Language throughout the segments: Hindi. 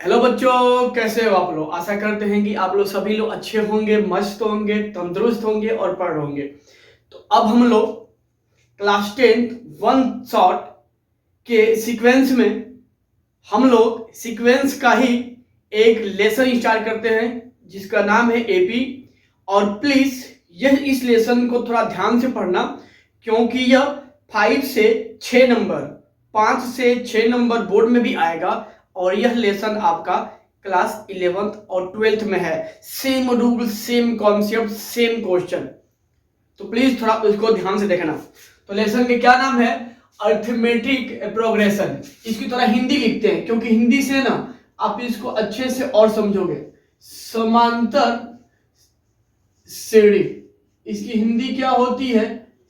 हेलो बच्चों, कैसे हो आप लोग। आशा करते हैं कि आप लोग सभी लोग अच्छे होंगे, मस्त होंगे, तंदुरुस्त होंगे और पढ़ होंगे। तो अब हम लोग क्लास 10 वन शॉट के सीक्वेंस में हम लोग सीक्वेंस का ही एक लेसन स्टार्ट करते हैं जिसका नाम है एपी। और प्लीज यह इस लेसन को थोड़ा ध्यान से पढ़ना, क्योंकि यह 5 से 6 नंबर 5 से 6 नंबर बोर्ड में भी आएगा। और यह लेसन आपका क्लास 11th और 12th में है। Same rule, same concept, same question. तो प्लीज थोड़ा उसको ध्यान से देखना। तो लेसन के क्या नाम है? Arithmetic progression. इसकी थोड़ा हिंदी लिखते हैं, क्योंकि हिंदी से ना आप इसको अच्छे से और समझोगे। समांतर श्रेणी, इसकी हिंदी क्या होती है?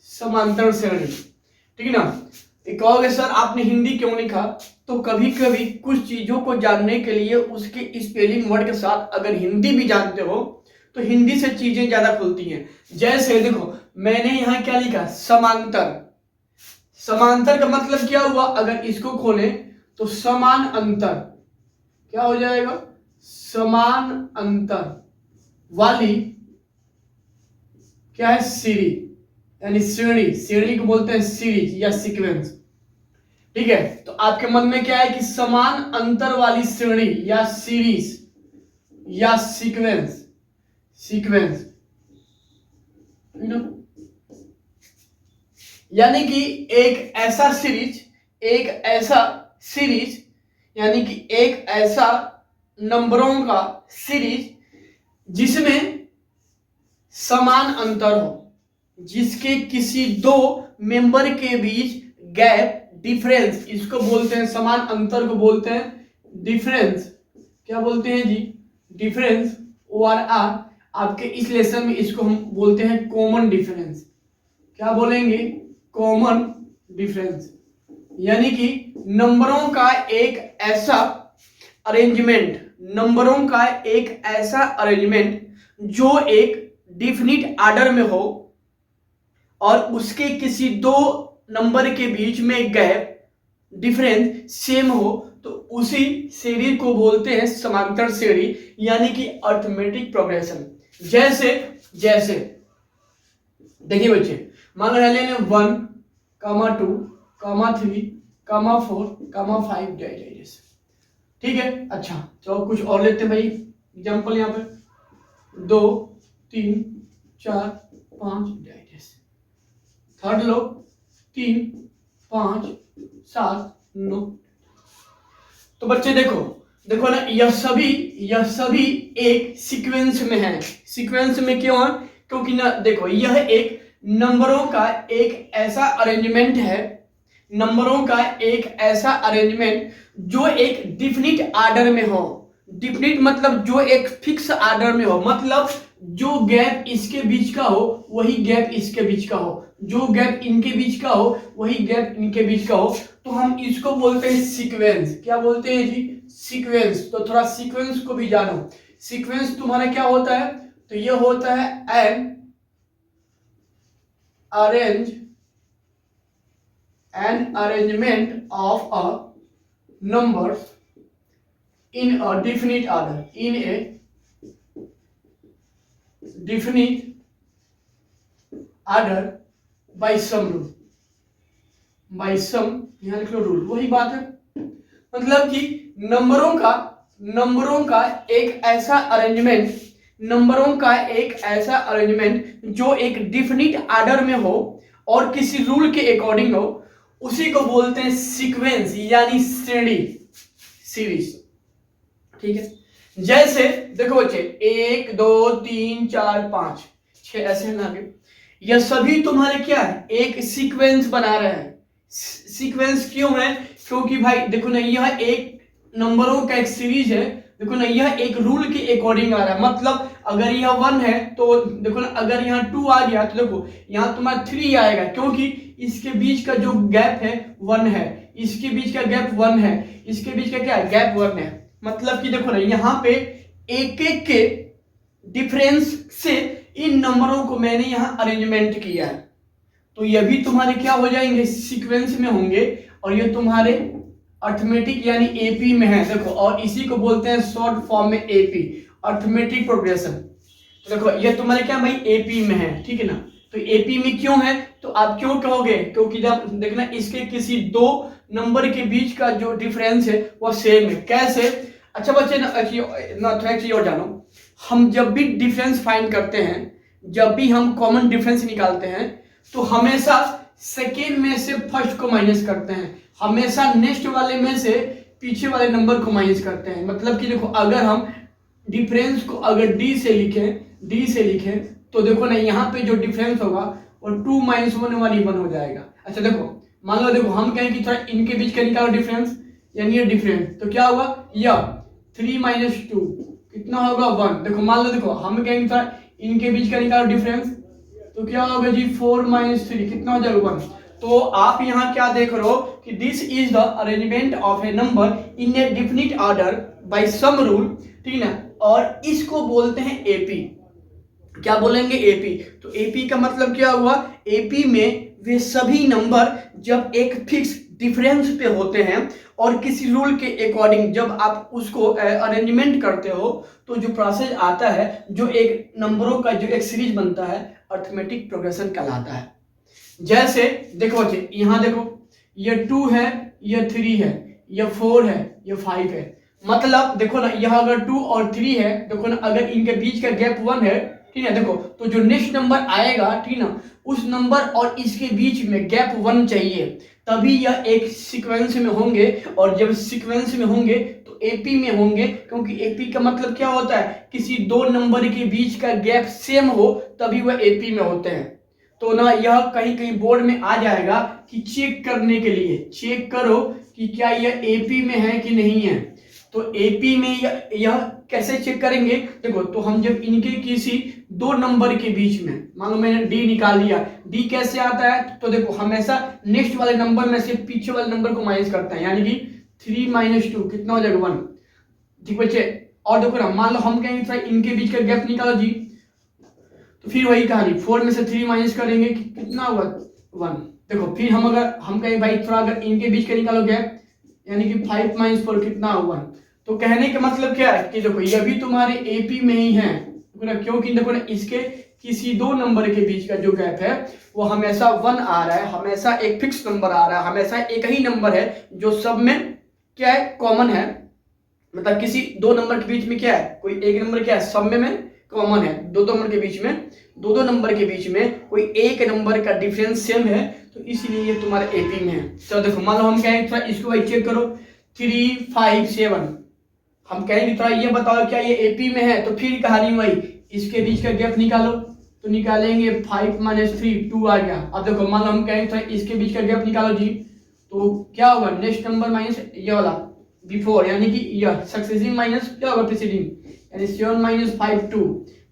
समांतर श्रेणी। ठीक है ना। कहोगे सर आपने हिंदी क्यों लिखा? तो कभी कभी कुछ चीजों को जानने के लिए उसके स्पेलिंग वर्ड के साथ अगर हिंदी भी जानते हो तो हिंदी से चीजें ज्यादा खुलती हैं। जैसे देखो, मैंने यहां क्या लिखा? समांतर। समांतर का मतलब क्या हुआ? अगर इसको खोले तो समान अंतर क्या हो जाएगा? समान अंतर वाली क्या है? सीरीज, यानी श्रेणी। श्रेणी को बोलते हैं सीरीज या सीक्वेंस। ठीक है। तो आपके मन में क्या है कि समान अंतर वाली श्रेणी या सीरीज या सीक्वेंस। सीक्वेंस यानी कि एक ऐसा सीरीज, एक ऐसा सीरीज यानी कि एक ऐसा नंबरों का सीरीज जिसमें समान अंतर हो, जिसके किसी दो मेंबर के बीच गैप, डिफरेंस, इसको बोलते हैं, समान अंतर को बोलते हैं डिफरेंस। क्या बोलते हैं जी? डिफरेंस। ORR। आपके इस लेसन में इसको हम बोलते हैं कॉमन डिफरेंस। क्या बोलेंगे? Common difference. यानी कि नंबरों का एक ऐसा अरेंजमेंट, नंबरों का एक ऐसा अरेंजमेंट जो एक डिफिनिट ऑर्डर में हो और उसके किसी दो नंबर के बीच में गैप, डिफरेंस सेम हो, तो उसी श्रेणी को बोलते हैं समांतर श्रेणी, यानी कि अर्थमेटिक प्रोग्रेशन। जैसे जैसे देखिए बच्चे, मान लो लेने 1, 2, 3, 4, 5 जैसे। ठीक है। अच्छा चलो कुछ और लेते हैं भाई। एग्जाम्पल यहाँ पे 2, 3, 4, 5 जैसे। थर्ड लो 3, 5, 7, 9। तो बच्चे देखो देखो ना, यह सभी एक सीक्वेंस में है। सीक्वेंस में क्यों है? क्योंकि ना देखो, यह एक नंबरों का एक ऐसा अरेंजमेंट है, नंबरों का एक ऐसा अरेंजमेंट जो एक डिफिनिट ऑर्डर में हो। डिफिनिट मतलब जो एक फिक्स ऑर्डर में हो, मतलब जो गैप इसके बीच का हो वही गैप इसके बीच का हो, जो गैप इनके बीच का हो वही गैप इनके बीच का हो। तो हम इसको बोलते हैं सीक्वेंस। क्या बोलते हैं जी? सीक्वेंस। तो थोड़ा सीक्वेंस को भी जानो। सीक्वेंस तुम्हारा क्या होता है? तो यह होता है N arrangement of a numbers in a definite order, in a definite order by some rule, by some, यहाँ लिख लो रूल। वही बात है, मतलब कि नंबरों का एक ऐसा अरेंजमेंट, नंबरों का एक ऐसा अरेंजमेंट जो एक डिफिनिट ऑर्डर में हो और किसी रूल के अकॉर्डिंग हो, उसी को बोलते हैं सीक्वेंस यानी श्रेणी, सीरीज। ठीक है। जैसे देखो बच्चे 1, 2, 3, 4, 5, 6 ऐसे ना के, यह सभी तुम्हारे क्या है? एक सीक्वेंस बना रहे हैं। सीक्वेंस क्यों है? क्योंकि भाई देखो ना, यह एक नंबरों का एक सीरीज है। देखो ना, यह एक रूल के अकॉर्डिंग आ रहा है। मतलब अगर यह 1 है तो देखो ना, अगर यहाँ 2 आ गया तो देखो यहाँ तुम्हारा 3 आएगा, क्योंकि इसके बीच का जो गैप है 1 है, इसके बीच का गैप 1 है, इसके बीच का क्या है? गैप 1 है। मतलब कि देखो ना, यहाँ पे एक एक के डिफरेंस से इन नंबरों को मैंने यहाँ अरेंजमेंट किया है। तो ये भी तुम्हारे क्या हो जाएंगे? सीक्वेंस में होंगे। और ये तुम्हारे अर्थमेटिक यानी एपी में है देखो, और इसी को बोलते हैं शॉर्ट फॉर्म में एपी, अर्थमेटिक प्रोग्रेशन। तो देखो ये तुम्हारे क्या भाई एपी में है, ठीक है ना। तो एपी में क्यों है, तो आप क्यों कहोगे, क्योंकि जब देखना इसके किसी दो नंबर के बीच का जो डिफरेंस है वो सेम है। कैसे, अच्छा बच्चे ना थोड़ा चीज और जानो, हम जब भी डिफरेंस फाइंड करते हैं, जब भी हम कॉमन डिफरेंस निकालते हैं, तो हमेशा सेकेंड में से फर्स्ट को माइनस करते हैं, हमेशा नेक्स्ट वाले में से पीछे वाले नंबर को माइनस करते हैं। मतलब कि देखो अगर हम डिफरेंस को अगर डी से लिखें तो देखो ना यहाँ पे जो डिफरेंस होगा वो 2 - 1 1 1 हो जाएगा। अच्छा देखो मान लो, देखो हम कहें कि थोड़ा इनके बीच का निकालो डिफरेंस, यानी ये डिफरेंस, तो क्या होगा, यह 3 - 2 कितना होगा 1। देखो मान लो, देखो हम कहेंगे थोड़ा इनके बीच का निकालो डिफरेंस, तो क्या होगा जी 4 - 3 कितना हो जाएगा 1। तो आप यहाँ क्या देख रहे हो कि this is the arrangement of A number in A definite order by sum rule, ठीक है ना, और इसको बोलते हैं एपी। क्या बोलेंगे, एपी। तो एपी का मतलब क्या हुआ, एपी में वे सभी नंबर जब एक फिक्स डिफरेंस पे होते हैं और किसी रूल के अकॉर्डिंग जब आप उसको अरेंजमेंट करते हो, तो जो प्रोसेस आता है, जो एक नंबरों का जो एक सीरीज बनता है, अर्थमेटिक प्रोग्रेशन कहलाता है। जैसे देखो बच्चे यहाँ देखो, ये 2 है, ये 3 है, ये 4 है, ये 5 है। मतलब देखो ना, यह अगर 2 और 3 है, देखो ना अगर इनके बीच का गैप 1 है, ठीक है, देखो तो जो नेक्स्ट नंबर आएगा, ठीक ना, उस नंबर और इसके बीच में गैप 1 चाहिए, तभी यह एक सीक्वेंस में होंगे। और जब सीक्वेंस में होंगे तो एपी में होंगे, क्योंकि एपी का मतलब क्या होता है, किसी दो नंबर के बीच का गैप सेम हो तभी वह एपी में होते हैं। तो ना यह कहीं कहीं बोर्ड में आ जाएगा कि चेक करने के लिए, चेक करो कि क्या यह एपी में है कि नहीं है। तो एपी में यह कैसे चेक करेंगे, देखो तो हम जब इनके किसी दो नंबर के बीच में, मान लो मैंने डी निकाल लिया, डी कैसे आता है, तो देखो हमेशा नेक्स्ट वाले नंबर में से पीछे वाले नंबर को माइनस करते हैं, यानी कि 3 - 2 कितना हो जाएगा 1, ठीक बच्चे। और देखो ना मान लो हम कहेंगे थोड़ा इनके बीच का गैप निकालो जी, तो फिर वही कहानी, 4 में से 3 माइनस करेंगे कितना होगा 1। देखो फिर हम अगर हम कहें भाई थोड़ा अगर इनके बीच का निकालो गैप, यानी कि 5 - 4 कितना होगा 1। तो कहने का मतलब क्या है कि देखो ये भी तुम्हारे एपी में ही है, क्योंकि देखो ना इसके किसी दो नंबर के बीच का जो गैप है वो हमेशा 1 आ रहा है, हमेशा एक फिक्स नंबर आ रहा है, हमेशा एक ही नंबर है जो सब में क्या है, कॉमन है। मतलब किसी दो नंबर के बीच में क्या है, कोई एक नंबर क्या है, सब में कॉमन है, दो नंबर के बीच में, दो नंबर के बीच में कोई एक नंबर का डिफरेंस सेम है, तो इसीलिए ये तुम्हारे एपी में है। तो देखो मान लो हम कहें थोड़ा इसको भाई चेक करो, 3 5 7, हम कहेंगे थोड़ा ये बताओ क्या ये एपी में है, तो फिर कहानी वही, इसके बीच का गैप निकालो, तो निकालेंगे 5 - 3 2 आ गया। अब देखो मान लो हम कहेंगे थोड़ा इसके बीच का गैप निकालो जी, तो क्या होगा, नेक्स्ट नंबर माइनस ये वाला बिफोर, यानी कि यह सक्सेसिव माइनस क्या होगा प्रीसीडिंग, यानी 7 - 5 2।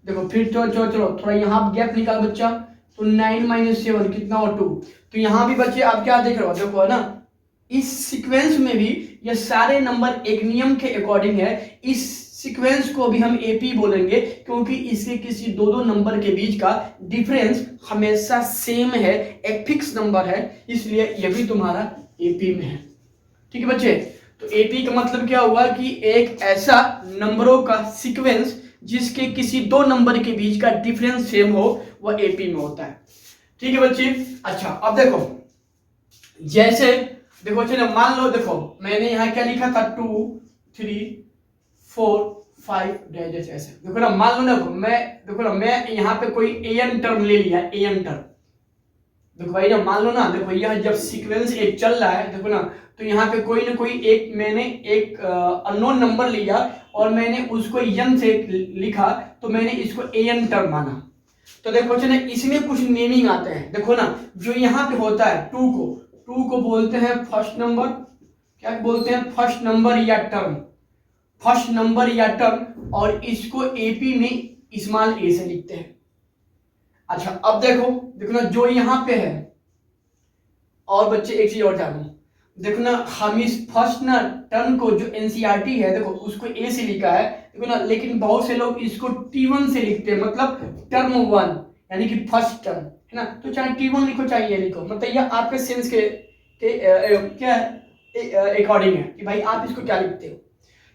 देखो फिर चलो थोड़ा यहाँ गैप निकाल बच्चा, तो 9 - 7 कितना हो 2। तो यहाँ भी बच्चे आप क्या देख रहे हो, देखो है ना, इस सीक्वेंस में भी ये सारे नंबर एक नियम के अकॉर्डिंग है, इस सीक्वेंस को भी हम एपी बोलेंगे, क्योंकि इसके किसी दो नंबर के बीच का डिफरेंस हमेशा सेम है, एक फिक्स नंबर है, इसलिए ये भी तुम्हारा एपी में है। ठीक है बच्चे, तो एपी का मतलब क्या हुआ कि एक ऐसा नंबरों का सीक्वेंस जिसके किसी दो नंबर के बीच का डिफरेंस सेम हो, वह एपी में होता है। ठीक है बच्चे। अच्छा अब देखो, जैसे देखो चलो मान लो, देखो मैंने यहाँ क्या लिखा था 2 3 4 5 डैश ऐसे, देखो ना मान लो ना, देखो ना मैं यहाँ पे कोई एन टर्म ले लिया, एन टर्म, देखो भाई ना मान लो ना, देखो यह जब सीक्वेंस एक चल रहा है, देखो ना, तो यहाँ पे कोई ना कोई एक मैंने एक अननोन नंबर लिया और मैंने उसको एन से लिखा, तो मैंने इसको एन टर्म माना। तो देखो ना इसमें कुछ नेमिंग आते हैं, देखो ना जो यहाँ पे होता है 2 को बोलते हैं फर्स्ट नंबर, क्या बोलते हैं, फर्स्ट नंबर या टर्म, फर्स्ट नंबर या टर्म, और इसको एपी में स्मॉल ए से लिखते हैं। अच्छा अब देखो ना जो यहाँ पे है, और बच्चे एक चीज और जानो, देखो ना हम इस फर्स्ट ना टर्म को जो एनसीईआरटी है, देखो उसको ए से लिखा है, देखो ना, लेकिन बहुत से लोग इसको T1 से लिखते हैं, मतलब टर्म 1 यानी कि फर्स्ट टर्म है ना। तो चाहे T1 लिखो चाहे ये लिखो, मतलब यह आपके सेंस के क्या है, अकॉर्डिंग है कि भाई आप इसको क्या लिखते हो।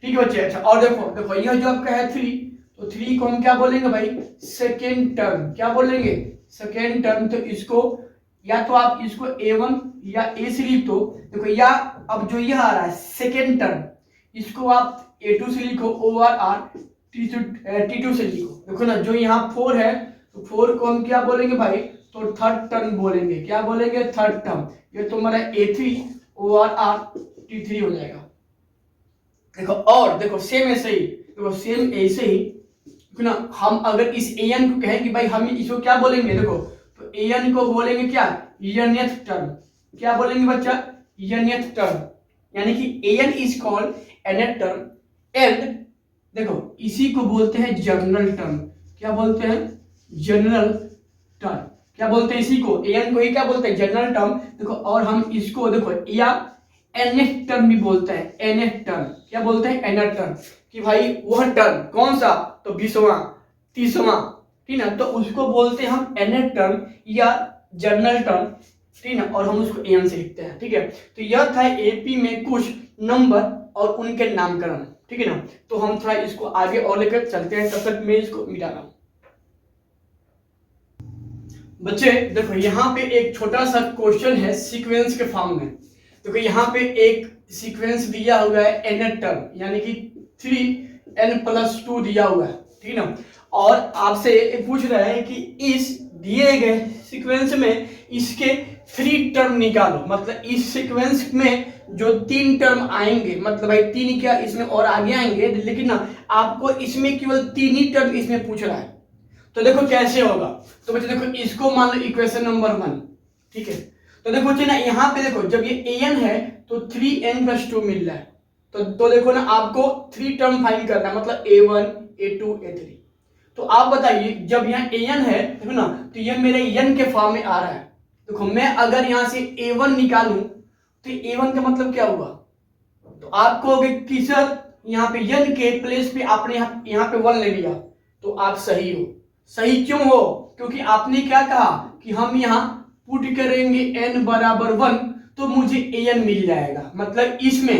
ठीक है बच्चे। अच्छा और देखो देखो यह जो आपका है 3, तो 3 को हम क्या बोलेंगे भाई, सेकेंड टर्म। क्या बोलेंगे, सेकेंड टर्म। तो इसको या तो आप इसको A1 या A से लिख दो। देखो या अब जो यह आ रहा है सेकेंड टर्म, इसको आप A2 से लिखो, OR T2 से लिखो। देखो ना जो यहाँ 4 है, तो 4 को हम क्या बोलेंगे भाई, तो थर्ड टर्म बोलेंगे। क्या बोलेंगे, थर्ड टर्म। ये तुम्हारा A3 OR T3 हो जाएगा। देखो और देखो सेम ऐसे ही, देखो सेम ऐसे ही ना हम अगर इस an को कहें कि भाई हम इसको क्या बोलेंगे, देखो तो an को बोलेंगे क्या, nth टर्म। क्या बोलेंगे बच्चा, nth टर्म, यानी कि an is called nth term. And देखो इसी को बोलते हैं जनरल टर्म। क्या बोलते हैं, जनरल टर्म। क्या बोलते हैं इसी को, an को ही क्या बोलते हैं, जनरल टर्म। देखो और हम इसको देखो या nth टर्म भी बोलते हैं, nth टर्म। क्या बोलते हैं, nth टर्म, कि भाई वह टर्म कौन सा, तो 20वां 30वां, ठीक ना, तो उसको बोलते हैं हम nth टर्म या जनरल टर्म, ठीक ना, और हम उसको an से लिखते हैं। ठीक है, तो यह था एपी में कुछ नंबर और उनके नामकरण। ठीक है ना, तो हम थोड़ा इसको आगे और लेकर चलते हैं, तब तक मैं इसको मिटा रहा हूं। बच्चे देखो यहाँ पे एक छोटा सा क्वेश्चन है सीक्वेंस के फॉर्म में। देखो यहाँ पे एक सीक्वेंस दिया हुआ है nth टर्म, यानी कि 3n+2 दिया हुआ है, ठीक है ना, और आपसे पूछ रहा है कि इस दिए गए सीक्वेंस में इसके 3 टर्म निकालो। मतलब इस सीक्वेंस में जो 3 टर्म आएंगे, मतलब भाई 3 क्या इसमें और आगे आएंगे, लेकिन ना आपको इसमें केवल 3 ही टर्म इसमें पूछ रहा है। तो देखो कैसे होगा, तो बच्चे देखो इसको मान लो इक्वेशन नंबर 1। ठीक है, तो देखो बच्चे ना यहाँ पे देखो जब ये an है तो 3n+2 मिल रहा है, तो देखो ना आपको 3 टर्म फाइंड करना है, मतलब A1 A2 A3। तो आप बताइए जब यहाँ an है, देखो ना, तो ये मेरे n के फॉर्म में आ रहा है। देखो मैं अगर यहाँ से A1 निकालूं तो A1 का मतलब क्या हुआ, तो आप कहोगे कि सर यहाँ पे n के प्लेस पे आपने यहाँ पे 1 ले लिया, तो आप सही हो। सही क्यों हो, क्योंकि आपने क्या कहा कि हम यहाँ पुट करेंगे n बराबर 1 तो मुझे an मिल जाएगा। मतलब इसमें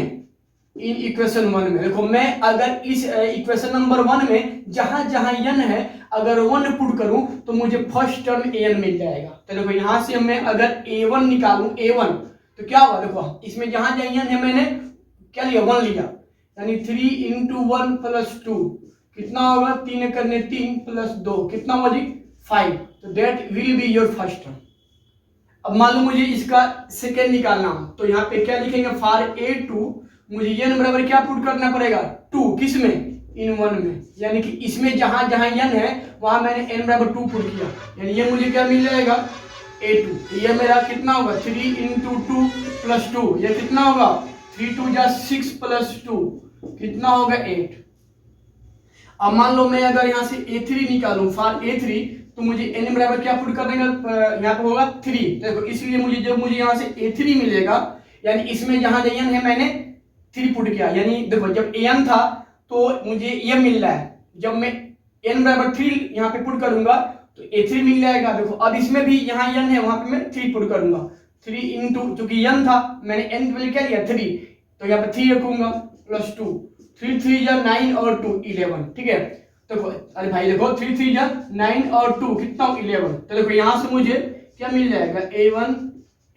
इन इक्वेशन 1 में देखो मैं अगर इस इक्वेशन नंबर 1 में जहां जहां n है अगर 1 पुट करूं तो मुझे फर्स्ट टर्म an मिल जाएगा। तो देखो यहां से मैं अगर a1 निकालूं, a1 तो क्या हुआ, देखो इसमें जहां जहां n है मैंने क्या लिया, 1 लिया, यानी 3 × 1 + 2 कितना होगा, 3 करने 3 + 2 कितना होगा जी, 5। तो that will be your first term. अब मान लो मुझे इसका सेकेंड निकालना हो, तो यहाँ पे क्या लिखेंगे, फॉर A2 मुझे n बराबर क्या पुट करना पड़ेगा, 2, किस में, इन 1 में, यानी कि इसमें जहां जहां n है वहां मैंने n बराबर 2 पुट किया, यानी ये मुझे क्या मिल जाएगा, A2। तो ये मेरा कितना होगा, 3 × 2 + 2, ये कितना होगा, 3 × 2 = 6 + 2 कितना होगा, 8। अब मान लो मैं अगर यहाँ से A3 निकालूं, फॉर A3 तो मुझे n बराबर क्या पुट करने का, यहाँ पे होगा 3। देखो इसलिए मुझे जब मुझे यहाँ से A3 मिलेगा, यानी इसमें जहां n है मैंने 3 पुट किया, यानी देखो जब an था तो मुझे ये मिल रहा है, जब मैं n बराबर 3 यहाँ पे पुट करूंगा तो A3 मिल जाएगा। देखो अब इसमें भी यहाँ n है वहां पे मैं 3 पुट करूंगा, 3 × चूंकि n था मैंने n के लिए क्या लिया 3, तो यहाँ पे 3 रखूंगा +2, 3 3 जा 9 और 2 11। ठीक है, तो अरे भाई देखो 3 3 जा 9 और 2 कितना 11। तो देखो यहाँ से मुझे क्या मिल जाएगा, A1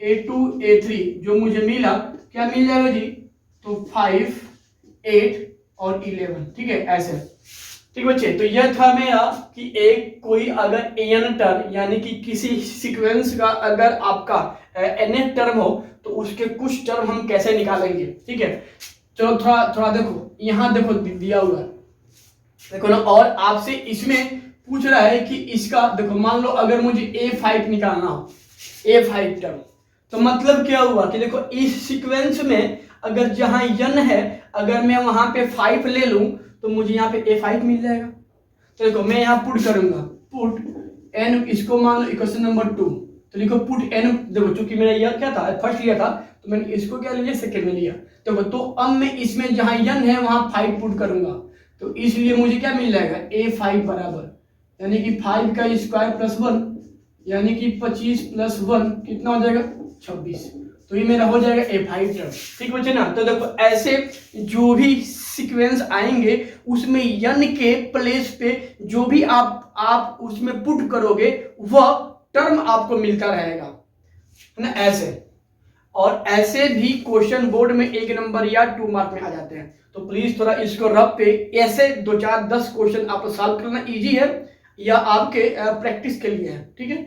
A2 A3 जो मुझे मिला क्या मिल जाएगा जी, तो 5 8 और 11। ठीक है ऐसे। ठीक बच्चे, तो यह था मेरा कि एक कोई अगर an टर्म यानी कि किसी सीक्वेंस का अगर आपका nth टर्म हो तो उसके कुछ टर्म हम कैसे निकालेंगे। ठीक है, चलो थोड़ा देखो यहाँ देखो दिया हुआ है, देखो ना, और आपसे इसमें पूछ रहा है कि इसका देखो मान लो अगर मुझे A5 निकालना हो, A5 टर्म, तो मतलब क्या हुआ कि देखो इस सीक्वेंस में अगर जहां n है अगर मैं वहां पे 5 ले लूं तो मुझे यहाँ पे A5 मिल जाएगा। तो देखो मैं यहाँ पुट करूंगा, पुट n, इसको मान लो इक्वेशन नंबर 2, तो लिखो पुट n। देखो चूंकि मेरा यह क्या था, फर्स्ट लिया था तो मैंने इसको क्या लिया, सेकेंड में लिया। तो अब मैं इसमें जहां n है वहां 5 पुट करूंगा, तो इसलिए मुझे क्या मिल जाएगा, A5 बराबर यानी कि 5 का स्क्वायर + 1 यानी कि 25 + 1 कितना हो जाएगा, 26। तो ये मेरा हो जाएगा F5 टर्म। ठीक बच्चे ना। तो देखो ऐसे जो भी सीक्वेंस आएंगे उसमें n के प्लेस पे जो भी आप उसमें पुट करोगे वह टर्म आपको मिलता रहेगा, है ना, ऐसे। और ऐसे भी क्वेश्चन बोर्ड में 1 नंबर या 2 मार्क में आ जाते हैं। तो प्लीज थोड़ा इसको रफ पे ऐसे 2 4 10 क्वेश्चन आप सॉल्व करना, इजी है या आपके प्रैक्टिस के लिए है। ठीक है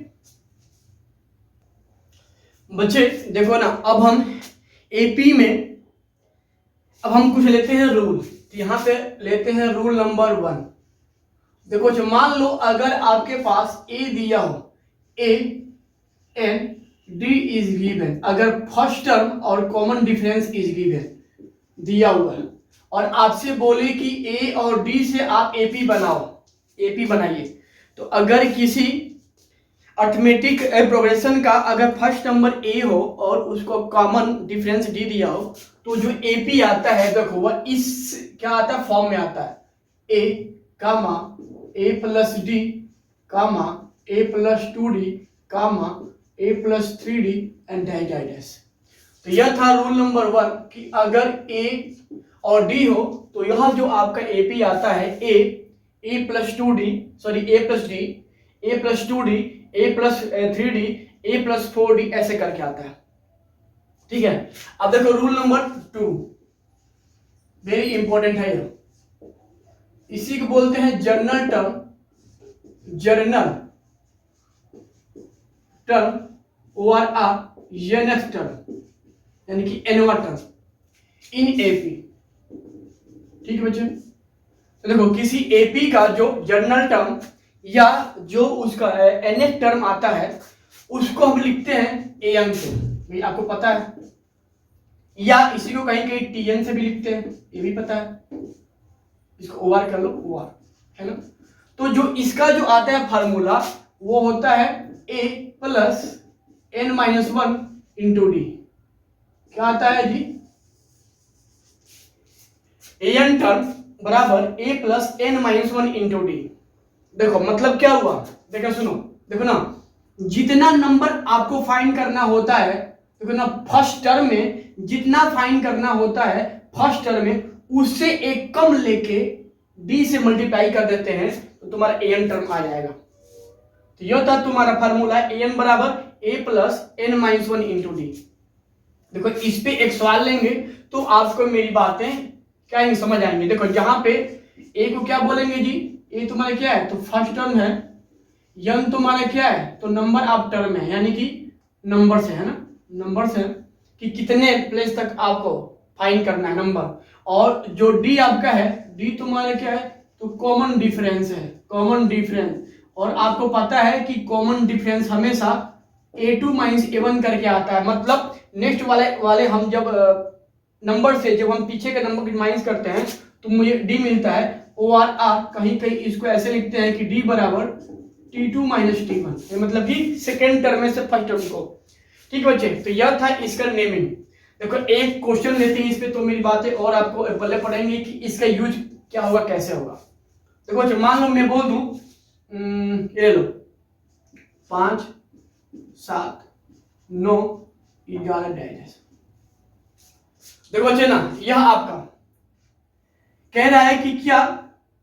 बच्चे, देखो ना, अब हम एपी में अब हम कुछ लेते हैं रूल। तो यहां पे लेते हैं रूल नंबर 1। देखो जो मान लो अगर आपके पास ए दिया हो, A N D is given, अगर फर्स्ट टर्म और कॉमन डिफरेंस इज गिवन दिया हुआ है और आपसे बोले कि ए और डी से आप एपी बनाओ, एपी बनाइए। तो अगर किसी अर्थमेटिक प्रोग्रेशन का अगर फर्स्ट नंबर ए हो और उसको कॉमन डिफरेंस डी दिया हो, तो जो एपी आता है देखो वह इस क्या आता है, फॉर्म में आता है, A comma A plus D comma A plus 2d comma A plus 3d and dash dash dash. तो यह था रूल नंबर 1 कि अगर ए और डी हो तो यह जो आपका एपी आता है A plus 2d, sorry A plus D, A plus 2d, A plus 3d, A plus 4d ऐसे करके आता है। ठीक है। अब देखो रूल नंबर 2 वेरी इंपॉर्टेंट है ये, इसी को बोलते हैं जर्नल टर्म, जर्नल टर्म और एनएफ टर्म यानी कि एनवा टर्म इन एपी। ठीक है बच्चे। तो देखो किसी एपी का जो जर्नल टर्म या जो उसका एनएफ टर्म आता है उसको हम लिखते हैं एन से, ये आपको पता है, या इसी को कहीं कहीं टीएन से भी लिखते हैं, ये भी पता है, इसको ओआर कर लो, ओआर, है ना। तो जो इसका जो आता है फार्मूला वो होता है A plus N minus 1 into D. क्या आता है जी, एन टर्म बराबर A plus N minus 1 into D. देखो मतलब क्या हुआ, देखो सुनो, देखो ना, जितना नंबर आपको फाइंड करना होता है, देखो ना, फर्स्ट टर्म में जितना फाइंड करना होता है फर्स्ट टर्म में उससे एक कम लेके डी से मल्टीप्लाई कर देते हैं तो तुम्हारा एन टर्म आ जाएगा। तो यह था तुम्हारा फार्मूला, एन बराबर A plus N minus 1 into D. देखो इस पे एक सवाल लेंगे तो आपको मेरी बातें क्या है समझ आएंगे। देखो यहाँ पे ए को क्या बोलेंगे जी, ए तुम्हारा क्या है, तो फर्स्ट टर्म है, एन तुम्हारा क्या है, तो नंबर ऑफ टर्म है, यानी कि नंबर से, है ना, नंबर से कि कितने प्लेस तक आपको फाइंड करना है नंबर। और जो डी आपका है, डी तुम्हारा क्या है, तो कॉमन डिफरेंस है, कॉमन डिफरेंस। और आपको पता है कि कॉमन डिफरेंस हमेशा a2 माइनस a1 करके आता है, मतलब नेक्स्ट वाले हम जब नंबर से जब हम पीछे के नंबर को माइनस करते हैं तो मुझे डी मिलता है ओ आर आर, कहीं कहीं इसको ऐसे लिखते हैं कि डी बराबर t2 माइनस t1, मतलब कि सेकेंड टर्म में से फर्स्ट टर्म को। ठीक बच्चे, तो यह था इसका नेमिंग। देखो एक क्वेश्चन लेते हैं इस पे तो मेरी बातें और आपको पहले पढ़ेंगे कि इसका यूज क्या होगा, कैसे होगा। देखो बच्चे, मान लो मैं बोल दूं ये लो 5 7 9 11 डैश। देखो बच्चे ना, यह आपका कह रहा है कि क्या,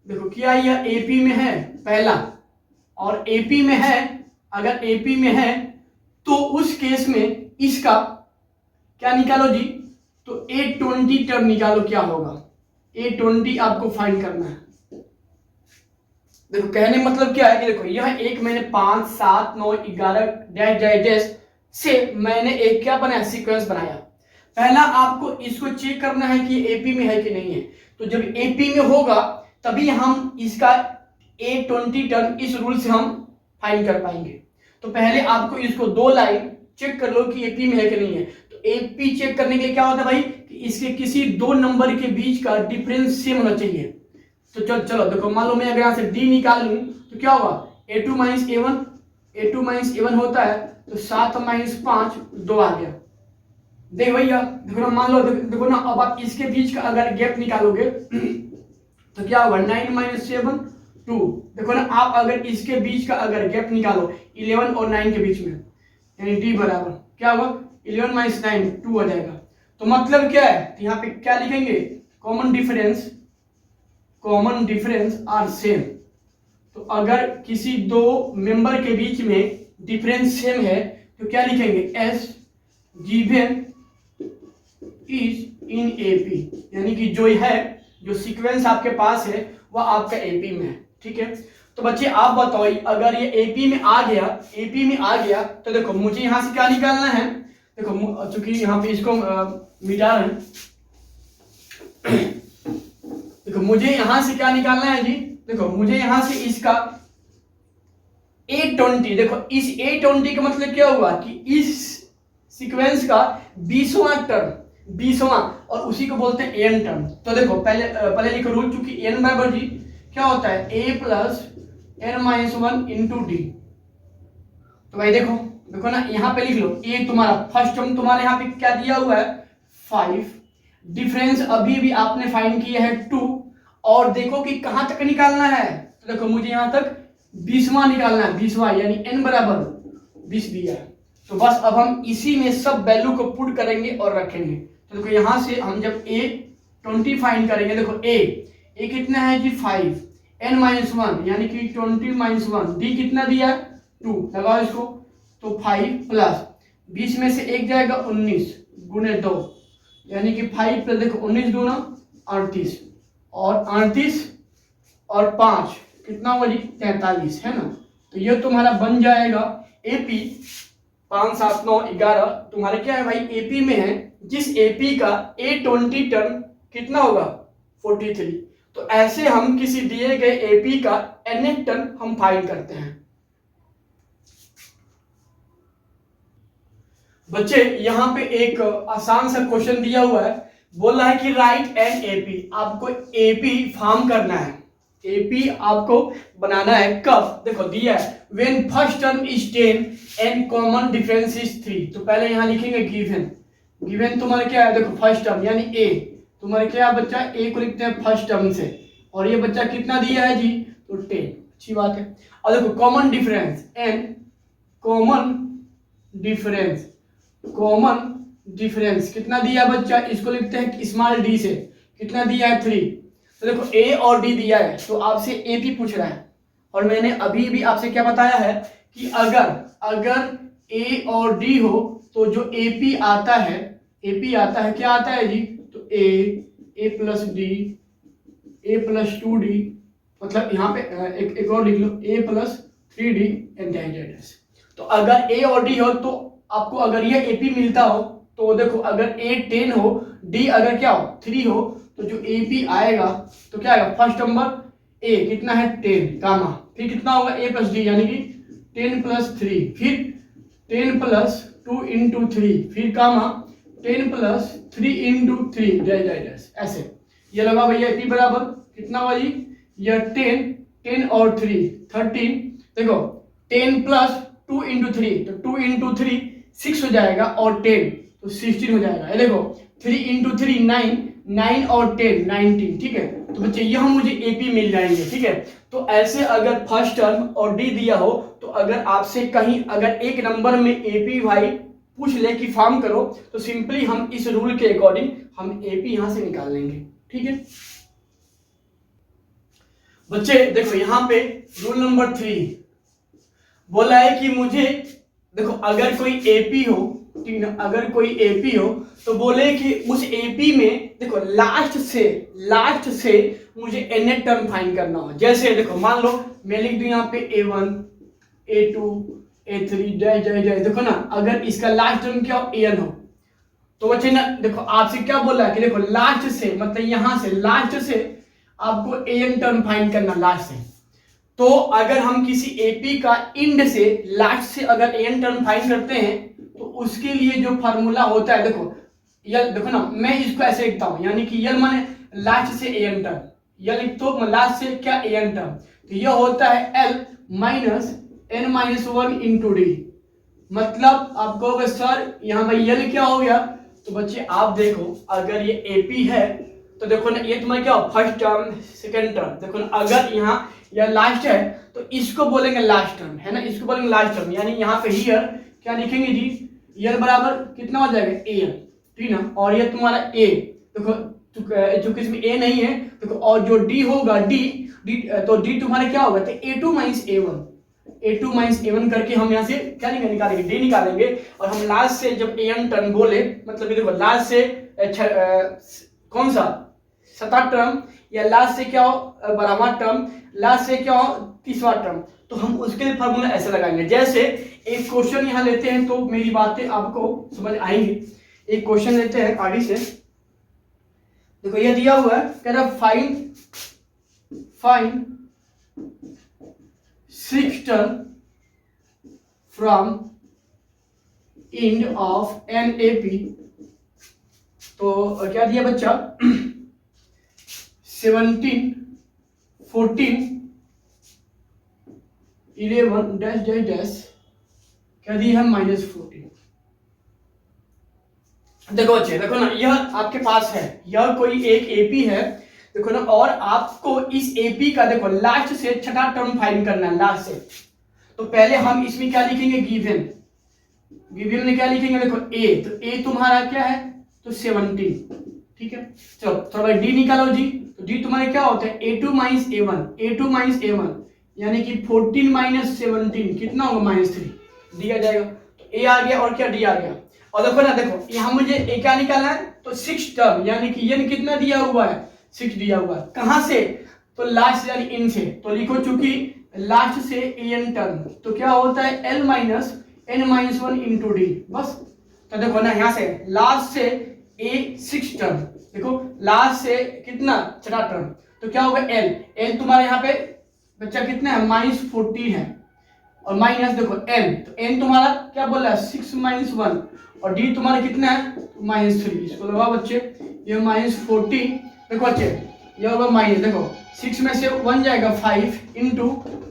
देखो क्या यह एपी में है पहला, और एपी में है, अगर एपी में है तो उस केस में इसका क्या निकालो जी, तो A20 टर्म निकालो, क्या होगा A20 आपको फाइंड करना है। देखो कहने मतलब क्या है कि देखो यह एक मैंने 5 7 9 11 डैश डैश डैश से मैंने एक क्या बनाया, सीक्वेंस बनाया। पहला आपको इसको चेक करना है कि एपी में है कि नहीं है। तो जब एपी में होगा तभी हम इसका A20 टर्म इस रूल से हम फाइंड कर पाएंगे। तो पहले आपको इसको 2 लाइन चेक कर लो कि एपी में है कि नहीं है। तो एपी चेक करने के लिए क्या होता है भाई, कि इसके किसी 2 नंबर के बीच का डिफरेंस सेम होना चाहिए। तो चलो देखो, मान लो मैं अगर यहाँ से डी निकाल लूं तो क्या होगा, a2 minus a1, a2 minus a1 होता है तो 7 माइनस 5 2 आ गया। देख भैया, देखो ना, मान लो देखो ना, अब आप इसके बीच का अगर गैप निकालोगे तो क्या होगा, 9 माइनस 7 2। देखो ना, आप अगर इसके बीच का अगर गैप निकालो 11 और 9 के बीच में, यानी डी बराबर क्या होगा 11 माइनस 9 2 आ जाएगा। तो मतलब क्या है, तो यहाँ पे क्या लिखेंगे, कॉमन डिफरेंस आर सेम। तो अगर किसी दो मेंबर के बीच में डिफरेंस सेम है तो क्या लिखेंगे, S given is in AP, यानी कि जो सीक्वेंस आपके पास है वह आपका एपी में है। ठीक है, तो बच्चे आप बताओ, अगर ये एपी में आ गया तो देखो मुझे यहां से क्या निकालना है, देखो चूंकि यहाँ पे इसको मिटा रहे हैं, देखो मुझे यहां से क्या निकालना है जी, देखो मुझे यहां से इसका A20, देखो इस A20 का मतलब क्या हुआ कि इस सीक्वेंस का 20वां टर्म, 20वां, और उसी को बोलते हैं एन टर्म। तो देखो पहले लिखो रूल, चूंकि एन बराबर जी क्या होता है, a plus N minus 1 into D. तो भाई देखो ना, यहाँ पे लिख लो, ए तुम्हारा फर्स्ट टर्म तुम्हारे यहाँ पे क्या दिया हुआ है 5, डिफरेंस अभी भी आपने फाइंड किया है 2, और देखो कि कहां तक निकालना है, तो देखो मुझे यहां तक 20वां निकालना है, 20वां यानी n बराबर 20 दिया है। तो बस अब हम इसी में सब वैल्यू को पुट करेंगे और रखेंगे। तो देखो यहां से हम जब A20 फाइंड करेंगे, देखो a कितना है जी 5, n माइनस 1 यानी कि 20 माइनस 1, d कितना दिया है 2, लगाओ इसको, तो 5 प्लस 20 में से एक जाएगा 19 गुणे 2, यानी कि 5 प्लस देखो 19 दूना 38, और 38 और 5 कितना हुआ जी 43, है ना। तो ये तुम्हारा बन जाएगा एपी 5 7 9 11, तुम्हारे क्या है भाई एपी में है, जिस एपी का A20 टर्म कितना होगा 43। तो ऐसे हम किसी दिए गए एपी का nth टर्म हम फाइंड करते हैं। बच्चे यहाँ पे एक आसान सा क्वेश्चन दिया हुआ है, बोल रहा है कि राइट एन एपी, आपको एपी फॉर्म करना है, एपी आपको बनाना है कब, देखो दिया है when first term is 10 and common difference is 3। तो पहले यहाँ लिखेंगे गिवन तुम्हारे क्या है, देखो फर्स्ट टर्म यानी ए, तुम्हारे क्या है बच्चा, ए को लिखते हैं फर्स्ट टर्म से, और ये बच्चा कितना दिया है जी, तो 10, अच्छी बात है। और देखो कॉमन डिफरेंस कितना दिया बच्चा, इसको लिखते हैं स्मॉल डी से, कितना दिया है 3। तो देखो ए और डी दिया है, तो आपसे ए भी पूछ रहा है, और मैंने अभी भी आपसे क्या बताया है कि अगर ए और डी हो तो जो एपी आता है क्या आता है जी, तो ए प्लस डी, ए प्लस 2d, मतलब यहाँ पे एक और लिख लो, ए प्लस 3d एंड डैश। तो अगर ए और डी हो तो आपको अगर यह एपी मिलता हो, तो देखो अगर ए 10 हो, डी अगर क्या हो 3 हो, तो जो एपी आएगा तो क्या आएगा, फर्स्ट नंबर ए कितना है 10 गामा, फिर कितना होगा ए प्लस डी यानी कि 10 प्लस 3, फिर 10 प्लस 2 इंटू 3, फिर गामा 10 प्लस 3 इंटू 3 डैश, ऐसे ये लगा भैया एपी बराबर कितना हुआ जी, यह 10 और 3 13, देखो 10 प्लस 2 इंटू 3, तो 2 इंटू 3 6 हो जाएगा, और 10 तो 16 हो जाएगा। ये देखो 3 इंटू 3 9 और 10 19, ठीक है। तो बच्चे यह मुझे एपी मिल जाएंगे, ठीक है। तो ऐसे अगर फर्स्ट टर्म और डी दिया हो, तो अगर आपसे कहीं अगर एक नंबर में एपी भाई पूछ ले कि फॉर्म करो, तो सिंपली हम इस रूल के अकॉर्डिंग हम एपी यहां से निकाल लेंगे, ठीक है। बच्चे देखो यहाँ पे रूल नंबर 3 बोला है कि मुझे देखो अगर कोई एपी हो, ठीक है, अगर कोई एपी हो तो बोले कि उस एपी में देखो लास्ट से मुझे nth टर्म फाइंड करना हो। जैसे देखो मान लो मैं लिख दूं यहाँ पे a1 a2 a3 जय देखो ना, अगर इसका लास्ट टर्म क्या हो an हो, तो बच्चे ना देखो आपसे क्या बोला है कि देखो लास्ट से मतलब यहां से लास्ट से आपको an टर्म फाइंड करना लास्ट से। तो अगर हम किसी एपी का इंड से लास्ट से अगर an टर्म फाइंड करते हैं, तो उसके लिए जो फार्मूला होता है, देखो यल, देखो ना मैं इसको ऐसे लिखता हूं, यानी कि यल माने लास्ट से an टर्म, यल लिख तो लास्ट से क्या an टर्म, तो यह होता है l minus n minus 1 into D. मतलब आप कहोगे सर यहाँ भाई यल क्या हो गया, तो बच्चे आप देखो अगर ये एपी है तो देखो ना ये तुम्हारा क्या फर्स्ट टर्म सेकंड टर्म, देखो ना अगर यहाँ यह लास्ट है तो इसको बोलेंगे लास्ट टर्म, है ना, इसको बोलेंगे लास्ट टर्म, यानी यहाँ पे हियर क्या लिखेंगे जी एल बराबर कितना हो जाएगा ए, ठीक ना, और ये तुम्हारा ए, देखो चूंकि इसमें ए नहीं है देखो, और जो डी होगा डी तो डी तुम्हारा क्या होगा, तो A2 minus A1, A2 minus A1 करके हम यहाँ से क्या निकालेंगे, डी निकालेंगे, और हम लास्ट से जब an टर्म बोले, मतलब देखो लास्ट से कौन सा 7वां टर्म, या लास्ट से क्या हो 12वां टर्म, लास्ट से क्या हो 30वां टर्म, तो हम उसके लिए फार्मूला ऐसे लगाएंगे। जैसे एक क्वेश्चन यहाँ लेते हैं तो मेरी बातें आपको समझ आएंगी। एक क्वेश्चन लेते हैं आगे से, देखो ये दिया हुआ है, कह रहा find 6 term from end of an AP, तो क्या दिया बच्चा 17 14 11 डैश डैश डैश, क्या दिया है -14। देखो बच्चे देखो ना, यह आपके पास है, यह कोई एक AP है, देखो ना, और आपको इस AP का देखो लास्ट से छठा टर्म फाइंड करना है, लास्ट से। तो पहले हम इसमें क्या लिखेंगे, गिवन में क्या लिखेंगे, देखो A, तो A तुम्हारा क्या है, तो 17, ठीक है। चलो थोड़ा डी निकालो जी, तो डी तुम्हारे क्या होता है A2 माइनस A1, यानी कि 14 माइनस 17 कितना होगा -3, डी आ जाएगा। तो ए आ गया और क्या डी आ गया। और देखो ना, देखो यहाँ मुझे ए क्या निकालना है, तो 6 टर्म, यानी कि एन कितना दिया हुआ है 6 दिया हुआ है, कहां से, तो लास्ट यानी इन से, तो लिखो चूंकि लास्ट से एन टर्म, तो क्या होता है L minus n-1 into D, बस। तो देखो ना यहाँ से लास्ट से A6 टर्म, देखो लास्ट से कितना छठा टर्म, तो क्या होगा L तुम्हारे यहाँ पे बच्चा कितना है -14 है, और माइनस देखो n, तो n तुम्हारा क्या बोल रहा है 6 माइनस 1, और d तुम्हारा कितना है -3, इसको लगाओ बच्चे, ये -14, देखो बच्चे ये होगा माइनस, देखो 6 में से 1 जाएगा 5 इंटू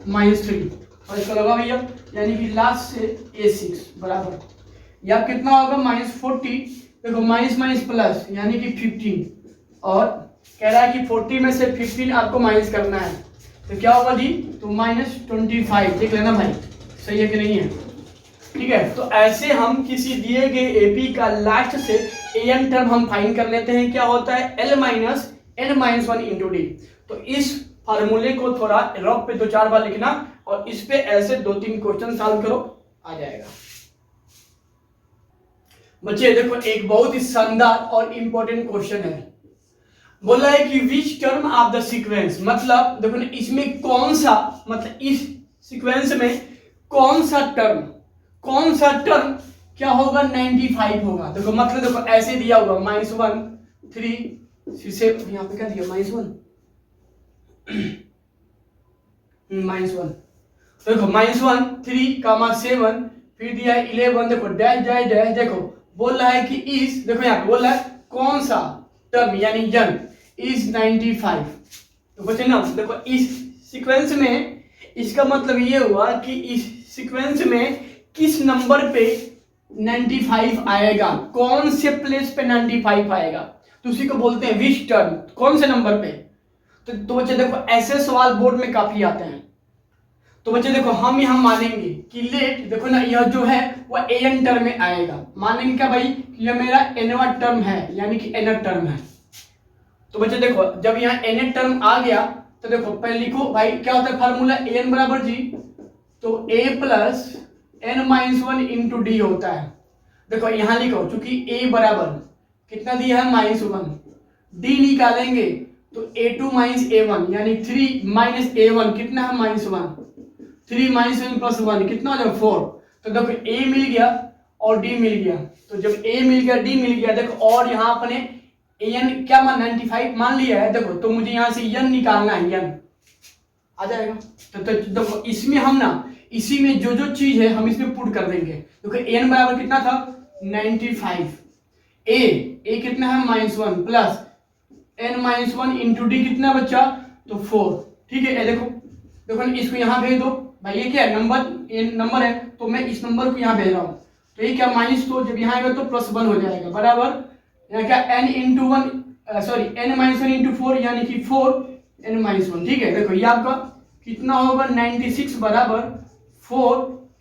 -3, और इसको लगाओ भैया, यानी कि लास्ट से A6 बराबर, या कितना होगा -40, देखो माइनस माइनस प्लस यानी कि 15, और कह रहा है कि 40 में से 15 आपको माइनस करना है, तो क्या होगा जी, तो -25, देख लेना भाई सही है कि नहीं है, ठीक है। तो ऐसे हम किसी दिए गए AP का लास्ट से an टर्म हम फाइंड कर लेते हैं, क्या होता है L minus n-1 into D. तो इस फार्मूले को थोड़ा रफ पे 2-4 बार लिखना, और इस पे ऐसे 2-3 क्वेश्चन सॉल्व करो, आ जाएगा। बच्चे देखो एक बहुत ही शानदार और इंपॉर्टेंट क्वेश्चन है, बोला है कि which term of the sequence, मतलब देखो ना इसमें कौन सा, मतलब इस सीक्वेंस में कौन सा टर्म क्या होगा 95 होगा। देखो मतलब देखो ऐसे दिया हुआ -1 3 से यहाँ पे क्या दिया -1 -1, देखो -1 3 7, फिर दिया है 11, देखो डैश डैश डैश, देखो बोल रहा है कि इस, देखो यहाँ पे बोल रहा है कौन सा टर्म यानी n इज 95। तो बच्चे ना देखो इस सीक्वेंस में, इसका मतलब ये हुआ कि इस सीक्वेंस में किस नंबर पे 95 आएगा, कौन से प्लेस पे 95 आएगा, तो उसी को बोलते हैं विच टर्म, कौन से नंबर पे। तो बच्चे देखो ऐसे सवाल बोर्ड में काफी आते हैं। तो बच्चे देखो हम यहाँ मानेंगे कि लेट, देखो ना यह जो है वह an टर्म में आएगा, मानेंगे क्या भाई, यह मेरा nवां टर्म है, यानी कि n टर्म है। तो बच्चे देखो जब यहाँ n टर्म आ गया, तो देखो पहले लिखो भाई क्या होता है फार्मूला, an बराबर जी, तो a plus n-1 into D होता है। देखो यहाँ लिखो चूंकि a बराबर कितना दिया है -1, d निकालेंगे तो A2 माइनस A1 यानी 3 माइनस A1 कितना है -1, 3 माइनस 1 प्लस 1 कितना हो जाएगा 4। तो देखो A मिल गया और D मिल गया, तो जब A मिल गया D मिल गया, देखो और यहाँ अपने an क्या मान 95 मान लिया है, देखो तो मुझे यहाँ से n निकालना है, n आ जाएगा। तो देखो इसमें हम ना इसी में जो जो चीज है हम इसमें पुट कर देंगे। देखो n बराबर कितना था 95, a कितना है -1 प्लस n-1 इंटू डी कितना बच्चा, तो 4, ठीक है। देखो इसको यहाँ भेज दो भाई, ये क्या है नंबर है, तो मैं इस नंबर को यहाँ भेज रहा हूँ, तो ये क्या माइनस, तो जब यहाँ आएगा तो +1 हो जाएगा बराबर, यहाँ क्या n into 1 sorry n-1 into 4 यानी कि 4n-1, ठीक है। देखो ये आपका कितना होगा 96 बराबर 4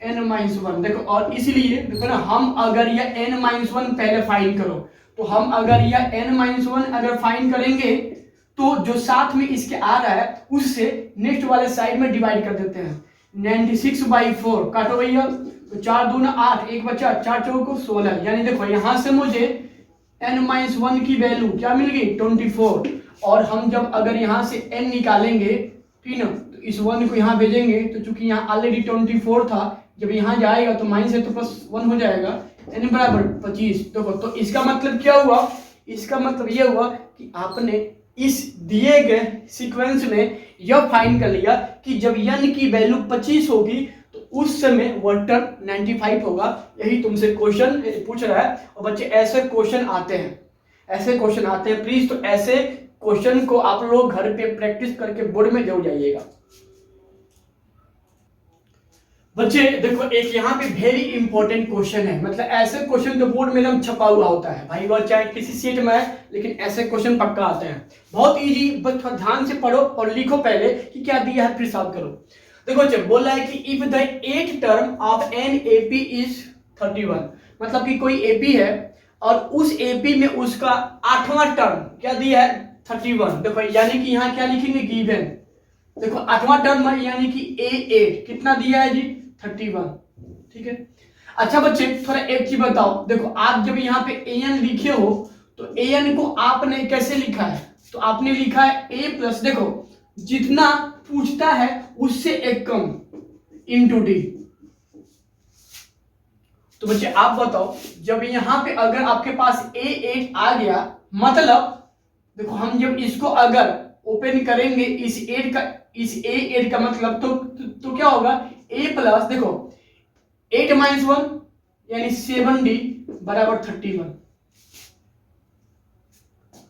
n-1 देखो, और इसलिए देखो ना, हम अगर यह n-1 पहले फाइंड करो, तो हम अगर यह n-1 अगर फाइंड करेंगे तो जो साथ में इसके आ रहा है उससे नेक्स्ट वाले साइड में डिवाइड कर देते हैं। 96/4 काटो भैया, तो 4 दूना 8, एक बचा, 4 चौको 16, यानी देखो यहां से मुझे n-1 की वैल्यू क्या मिल गई 24, और हम जब अगर यहां से n निकालेंगे, ठीक ना, तो इस 1 को यहाँ भेजेंगे, तो चूंकि यहाँ ऑलरेडी 24 था, जब यहाँ जाएगा तो माइनस है तो +1 हो जाएगा, n बराबर 25। देखो तो इसका मतलब क्या हुआ, इसका मतलब यह हुआ कि आपने इस दिए गए सीक्वेंस में यह फाइंड कर लिया कि जब n की वैल्यू 25 होगी तो उस समय वह टर्म 95 होगा। यही तुमसे क्वेश्चन पूछ रहा है, और बच्चे ऐसे क्वेश्चन आते हैं, ऐसे क्वेश्चन आते हैं प्लीज, तो ऐसे क्वेश्चन को आप लोग घर पे प्रैक्टिस करके बोर्ड में जरूर जाइएगा। बच्चे देखो एक यहाँ पे वेरी इंपॉर्टेंट क्वेश्चन है, मतलब ऐसे क्वेश्चन जो बोर्ड में एकदम छपा हुआ होता है भाई, वह चाहे किसी सीट में है, लेकिन ऐसे क्वेश्चन पक्का आते हैं, बहुत इजी, बस थोड़ा ध्यान से पढ़ो और लिखो पहले कि क्या दिया है, फिर सॉल्व करो। देखो बच्चे बोला है कि if the 8th term of an AP is 31, मतलब कि कोई एपी है और उस एपी में उसका 8वां टर्म क्या दिया है 31। देखो यानी कि यहाँ क्या लिखेंगे गिवन, देखो 8वां टर्म यानी कि A8 कितना दिया है जी 31, ठीक है। अच्छा बच्चे थोड़ा एक चीज बताओ, देखो आप जब यहाँ पे an लिखे हो तो an को आपने कैसे लिखा है, तो आपने लिखा है a प्लस, देखो जितना पूछता है उससे एक कम इंटू डी। तो बच्चे आप बताओ जब यहाँ पे अगर आपके पास A8 आ गया, मतलब देखो हम जब इसको अगर ओपन करेंगे इस A8 का मतलब तो क्या होगा a प्लस, देखो 8 - 1 यानी 7d बराबर 31।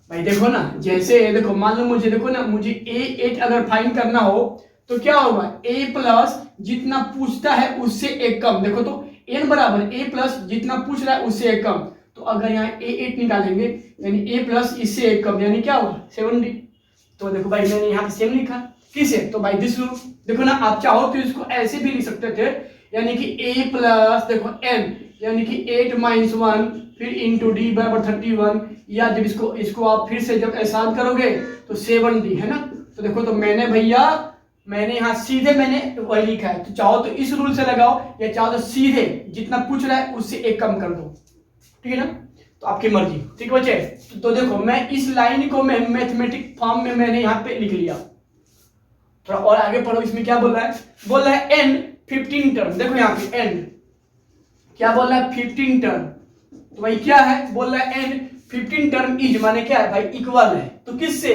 भाई देखो ना, जैसे देखो मान लो मुझे, देखो ना मुझे A8 अगर फाइंड करना हो तो क्या होगा a प्लस जितना पूछता है उससे एक कम, देखो तो n बराबर a प्लस जितना पूछ रहा है उससे एक कम, तो अगर यहाँ A8 निकालेंगे यानी a प्लस इससे एक कम यानी क्या होगा 7d। तो देखो भाई मैंने यहाँ पे सेम लिखा, किसे, तो भाई दिस रूल, देखो ना आप चाहो तो इसको ऐसे भी लिख सकते थे, यानी कि a प्लस देखो n यानी कि 8 - 1 फिर इंटू डी बराबर 31, या जब इसको आप फिर से जब एहसान करोगे तो 7d है ना। तो देखो तो मैंने यहाँ सीधे मैंने वही लिखा है, तो चाहो तो इस रूल से लगाओ या चाहो तो सीधे जितना पूछ रहा है उससे एक कम कर दो, ठीक है ना, तो आपकी मर्जी, ठीक है बच्चे। तो देखो मैं इस लाइन को मैं मैथमेटिक फॉर्म में मैंने यहाँ पे लिख लिया, थोड़ा और आगे पढ़ो, इसमें क्या बोल रहा है n 15 टर्म, देखो यहाँ पे n क्या बोल रहा है 15 टर्म, तो भाई क्या है बोल रहा है n 15 टर्म इज माने क्या है भाई इक्वल है, तो किससे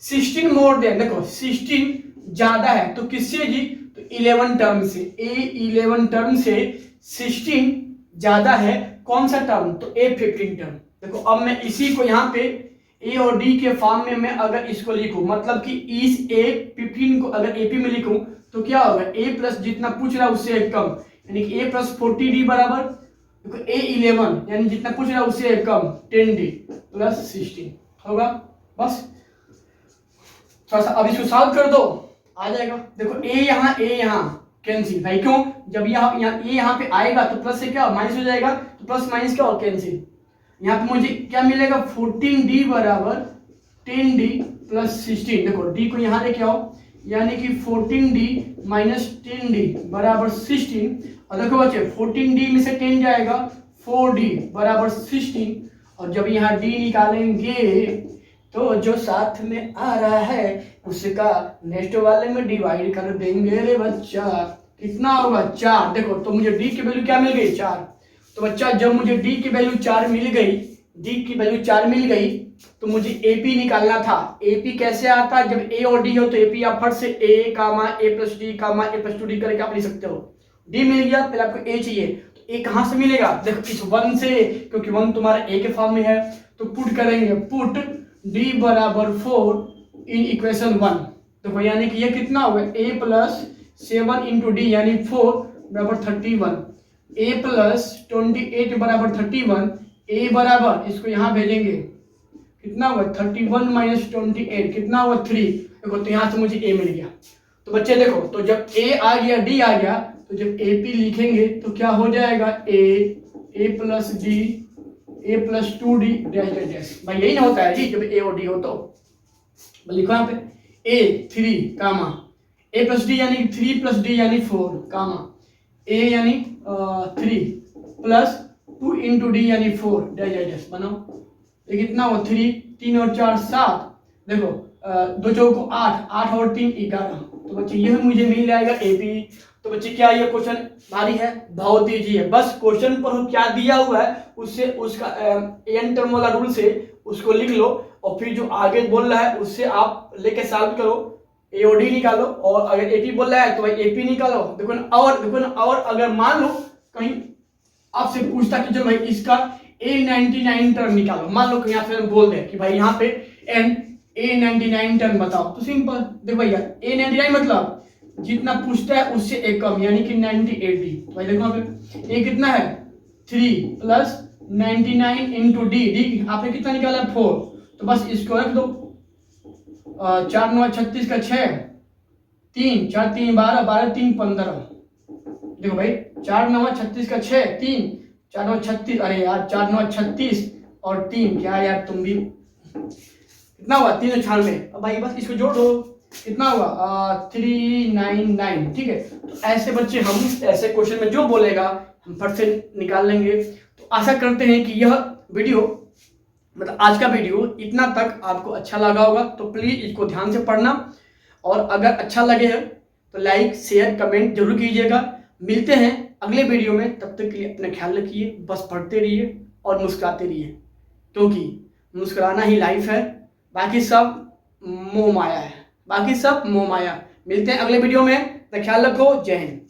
16 मोर देन, देखो 16 ज्यादा है तो किससे जी, तो 11 टर्म से, A11 टर्म से 16 ज्यादा है, कौन सा टर्म, तो A15 टर्म। देखो अब मैं इसी को यहाँ पे A और D के फॉर्म में मैं अगर इसको लिखूं, मतलब कि इस A15 को अगर AP में लिखूं तो क्या होगा A प्लस जितना पूछ रहा है उससे एक कम, यानी कि A प्लस 40D बराबर देखो A11 यानी जितना पूछ रहा है उससे एक कम 10D प्लस 16 होगा। बस थोड़ा सा अब इसको सॉल्व कर दो, आ जाएगा। देखो A यहाँ कैंसिल, भाई क्यों, जब यहाँ A यहाँ पे आएगा तो प्लस से क्या माइनस हो जाएगा, तो प्लस माइनस क्या हो कैंसिल, यहाँ पे मुझे क्या मिलेगा 14D बराबर 10D प्लस 16, देखो D को यहाँ लेके आओ यानी कि 14D माइनस 10D बराबर 16, और देखो बच्चे 14D में से 10 जाएगा 4D बराबर 16, और जब यहाँ D निकालेंगे तो जो साथ में आ रहा है उसका नेक्स्ट वाले में डिवाइड कर देंगे रे बच्चा, कितना होगा 4। देखो तो मुझे D की वैल्यू क्या मिल गई 4, तो बच्चा जब मुझे D की वैल्यू 4 मिल गई, D की वैल्यू 4 मिल गई तो मुझे AP निकालना था। AP कैसे आता है, जब A और D हो तो AP आप फट से A comma A plus D comma A plus 2D करके आप लिख सकते हो। D मिल गया, पहले आपको A चाहिए, तो A कहाँ से मिलेगा, देखो इस 1 से, क्योंकि 1 तुम्हारा A के फॉर्म में है, तो पुट करेंगे, पुट D बराबर 4 इन इक्वेशन 1, देखो यानी कि ये कितना होगा A प्लस 7 इंटू डी यानी 4 बराबर 31, A प्लस 28 बराबर 31, A बराबर इसको यहाँ भेजेंगे कितना होगा 31 माइनस 28 कितना होगा 3, देखो तो यहाँ से मुझे A मिल गया। तो बच्चे देखो तो जब A आ गया D आ गया तो जब AP लिखेंगे तो क्या हो जाएगा, A plus D A plus 2D dash dash dash. भाई यही ना होता है जी जब A और D हो तो। लिखो यहाँ पे A 3 comma A plus D यानी 3 प्लस D यानी 4 कामा A यानी 3 प्लस 2 इंटू D यानी 4 डैश डैश डैश। बनाओ ये कितना हो, 3 3 और 4 7, देखो 2 चौको 8 8 और 3 11। तो बच्चे यह मुझे मिल जाएगा AP। तो बच्चे क्या ये क्वेश्चन भारी है, बहुत ईजी है। बस क्वेश्चन पर क्या दिया हुआ है उससे उसका एन टर्म वाला रूल से उसको लिख लो और फिर जो आगे बोल रहा है उससे आप लेके सॉल्व करो, AOD निकालो। और अगर AP बोल रहा है तो भाई AP निकालो। देखो ना, और अगर मान लो कहीं आपसे पूछता कि चलो भाई इसका A99 टर्म निकालो, मान लो कहीं आपसे बोल दे कि भाई यहाँ पे A99 टर्म बताओ, तो सिंपल देखो भैया A99 मतलब जितना पूछता है उससे एक कम यानी कि 90 भाई देखो यहाँ पे A कितना है 3 प्लस 99 इंटू D आपने कितना निकाला 4, तो बस इसको रख दो। 4 9 36 का 6 3 4 3 12 12 3 15। देखो भाई 4 9 36 का 6 3 4 9 36, अरे यार 4 9 36 और 3 क्या यार तुम भी, कितना हुआ 396। अब भाई बस इसको जोड़ दो, कितना हुआ 399। ठीक है, तो ऐसे बच्चे हम ऐसे क्वेश्चन में जो बोलेगा हम फट से निकाल लेंगे। तो आशा करते हैं कि यह वीडियो मतलब आज का वीडियो इतना तक आपको अच्छा लगा होगा। तो प्लीज़ इसको ध्यान से पढ़ना और अगर अच्छा लगे है तो लाइक शेयर कमेंट जरूर कीजिएगा। मिलते हैं अगले वीडियो में, तब तक के लिए अपना ख्याल रखिए, बस पढ़ते रहिए और मुस्कुराते रहिए, क्योंकि मुस्कुराना ही लाइफ है, बाकी सब मोह माया है, बाकी सब मोह माया। मिलते हैं अगले वीडियो में, तो ख्याल रखो। जय हिंद।